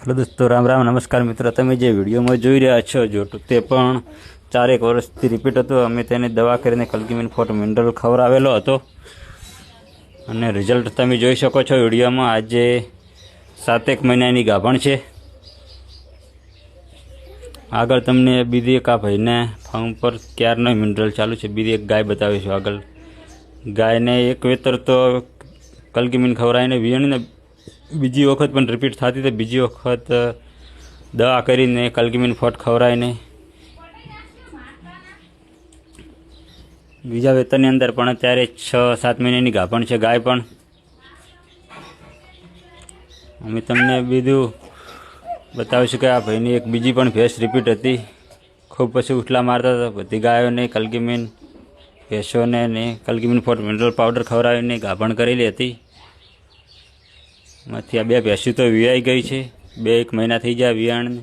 Hello दोस्तों, राम राम, नमस्कार मित्रों। તમે જે વિડીયોમાં જોઈ રહ્યા છો જોટું તે પણ 4 વર્ષથી રિપીટ હતો। અમે તેને દવા કરીને કલ્કીમિન ફોર્ટ મિનરલ ખવડાવેલો હતો અને રિઝલ્ટ તમે જોઈ શકો છો વિડીયોમાં। આજે 7 મહિનાની ગાભણ છે। આગળ તમને બીજી એક આ ભાઈને ફાર્મ પર ક્યારનો મિનરલ ચાલુ છે, બીજી એક ગાય બતાવીશું। આગળ ગાયને એક વેતર તો કલ્કીમિન ખવડાવીને વીણીને બીજી વખત પણ રિપીટ થતી, તો બીજી વખત દવા કરીને કલ્કીમિન ફોર્ટ ખવડાવીને બીજા વેતરની અંદર પણ અત્યારે 6-7 મહિનાની ગાભણ છે ગાય પણ। અમે તમને બીજું બતાવીશું કે આ ભાઈની એક બીજી પણ ભેંસ રિપીટ હતી। ખૂબ પછી ઉઠલા મારતા હતા। બધી ગાયોને કલ્કીમિન ભેંસોને ને કલ્કીમિન ફોર્ટ મિનરલ પાવડર ખવડાવીને ગાભણ કરેલી હતી। માંથી આ 2 ભેંસું તો વિયાઈ ગઈ છે। 2-1 મહિના થઈ ગયા વિયાણને।